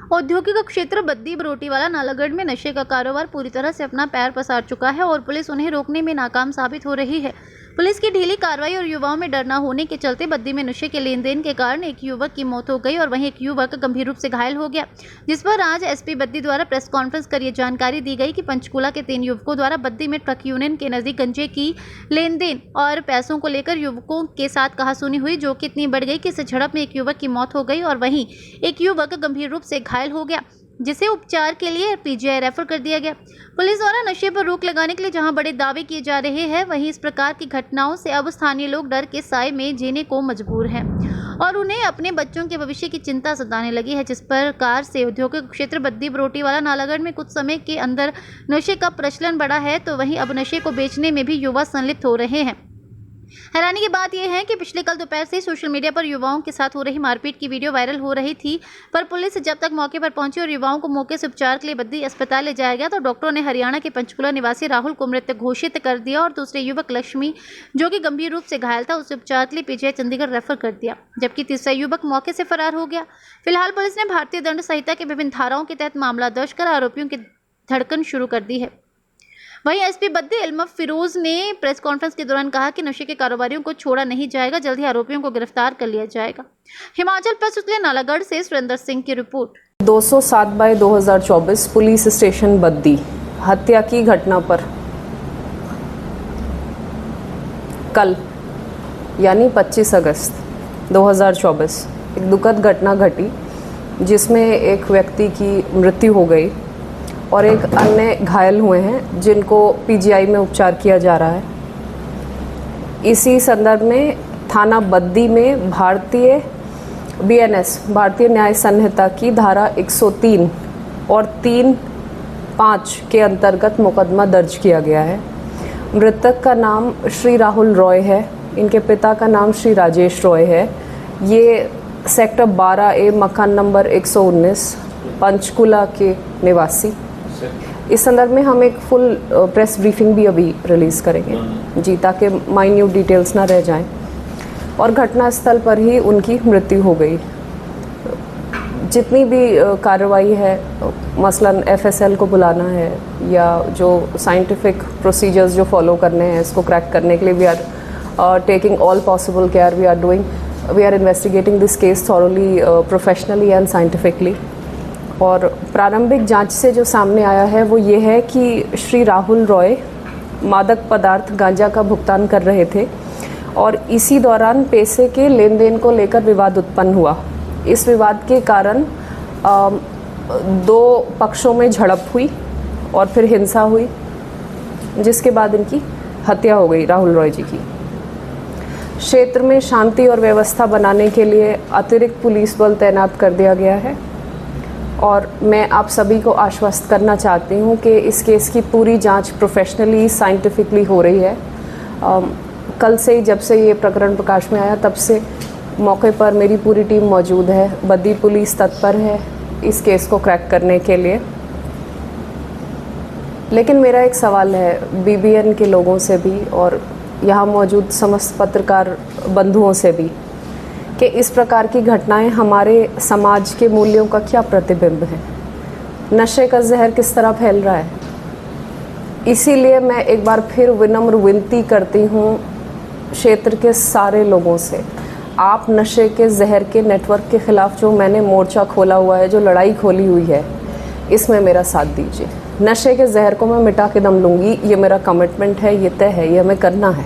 औद्योगिक क्षेत्र बद्दी बरोटीवाला नालागढ़ में नशे का कारोबार पूरी तरह से अपना पैर पसार चुका है और पुलिस उन्हें रोकने में नाकाम साबित हो रही है। पुलिस की ढीली कार्रवाई और युवाओं में डर न होने के चलते बद्दी में नशे के लेन देन के कारण एक युवक की मौत हो गई और वहीं एक युवक गंभीर रूप से घायल हो गया, जिस पर आज एसपी बद्दी द्वारा प्रेस कॉन्फ्रेंस कर ये जानकारी दी गई कि पंचकूला के 3 युवकों द्वारा बद्दी में ट्रक यूनियन के नजदीक गंजे की लेन देन और पैसों को लेकर युवकों के साथ कहासुनी हुई, जो कि इतनी बढ़ गई कि इस झड़प में एक युवक की मौत हो गई और वहीं एक युवक गंभीर रूप से घायल हो गया, जिसे उपचार के लिए पीजीआई रेफर कर दिया गया। पुलिस द्वारा नशे पर रोक लगाने के लिए जहां बड़े दावे किए जा रहे हैं, वहीं इस प्रकार की घटनाओं से अब स्थानीय लोग डर के साए में जीने को मजबूर हैं और उन्हें अपने बच्चों के भविष्य की चिंता सताने लगी है। जिस प्रकार से औद्योगिक क्षेत्र बद्दी बरोटीवाला नालागढ़ में कुछ समय के अंदर नशे का प्रचलन बढ़ा है, तो वहीं अब नशे को बेचने में भी युवा संलिप्त हो रहे हैं। हैरानी की बात यह है कि पिछले कल दोपहर से सोशल मीडिया पर युवाओं के साथ हो रही मारपीट की वीडियो वायरल हो रही थी, पर पुलिस जब तक मौके पर पहुंची और युवाओं को मौके से उपचार के लिए बद्दी अस्पताल ले जाया गया, तो डॉक्टरों ने हरियाणा के पंचकूला निवासी राहुल को मृत घोषित कर दिया और दूसरे युवक लक्ष्मी, जो कि गंभीर रूप से घायल था, उसे उपचार के लिए पीजीआई चंडीगढ़ रेफर कर दिया, जबकि तीसरा युवक मौके से फरार हो गया। फिलहाल पुलिस ने भारतीय दंड संहिता के विभिन्न धाराओं के तहत मामला दर्ज कर आरोपियों की धड़कन शुरू कर दी है। वहीं एसपी बद्दी इल्म फिरोज ने प्रेस कॉन्फ्रेंस के दौरान कहा कि नशे के कारोबारियों को छोड़ा नहीं जाएगा, जल्द ही आरोपियों को गिरफ्तार कर लिया जाएगा। हिमाचल प्रस्तुत नालागढ़ से सुरेंद्र सिंह की रिपोर्ट। 207/2024 पुलिस स्टेशन बद्दी हत्या की घटना पर कल यानी 25 अगस्त 2024 एक दुखद घटना घटी, जिसमें एक व्यक्ति की मृत्यु हो गई और एक अन्य घायल हुए हैं, जिनको पीजीआई में उपचार किया जा रहा है। इसी संदर्भ में थाना बद्दी में भारतीय BNS भारतीय न्याय संहिता की धारा 103 और 3(5) के अंतर्गत मुकदमा दर्ज किया गया है। मृतक का नाम श्री राहुल रॉय है, इनके पिता का नाम श्री राजेश रॉय है। ये सेक्टर 12A मकान नंबर 119 पंचकूला के निवासी। इस संदर्भ में हम एक फुल प्रेस ब्रीफिंग भी अभी रिलीज़ करेंगे जी, ताकि माइन्यूट डिटेल्स ना रह जाएं। और घटनास्थल पर ही उनकी मृत्यु हो गई। जितनी भी कार्रवाई है, मसलन FSL को बुलाना है या जो साइंटिफिक प्रोसीजर्स जो फॉलो करने हैं, इसको क्रैक करने के लिए we are taking all possible care. We are investigating this case thoroughly, professionally and scientifically. और प्रारंभिक जांच से जो सामने आया है वो ये है कि श्री राहुल रॉय मादक पदार्थ गांजा का भुगतान कर रहे थे और इसी दौरान पैसे के लेन देन को लेकर विवाद उत्पन्न हुआ। इस विवाद के कारण 2 पक्षों में झड़प हुई और फिर हिंसा हुई, जिसके बाद इनकी हत्या हो गई राहुल रॉय जी की। क्षेत्र में शांति और व्यवस्था बनाने के लिए अतिरिक्त पुलिस बल तैनात कर दिया गया है और मैं आप सभी को आश्वस्त करना चाहती हूँ कि इस केस की पूरी जांच प्रोफेशनली साइंटिफिकली हो रही है। कल से ही, जब से ये प्रकरण प्रकाश में आया, तब से मौके पर मेरी पूरी टीम मौजूद है। बद्दी पुलिस तत्पर है इस केस को क्रैक करने के लिए। लेकिन मेरा एक सवाल है BBN के लोगों से भी और यहाँ मौजूद समस्त पत्रकार बंधुओं से भी कि इस प्रकार की घटनाएं हमारे समाज के मूल्यों का क्या प्रतिबिंब है। नशे का जहर किस तरह फैल रहा है। इसीलिए मैं एक बार फिर विनम्र विनती करती हूँ क्षेत्र के सारे लोगों से, आप नशे के जहर के नेटवर्क के खिलाफ जो मैंने मोर्चा खोला हुआ है, जो लड़ाई खोली हुई है, इसमें मेरा साथ दीजिए। नशे के जहर को मैं मिटा के दम लूँगी, ये मेरा कमिटमेंट है, ये तय है, ये हमें करना है।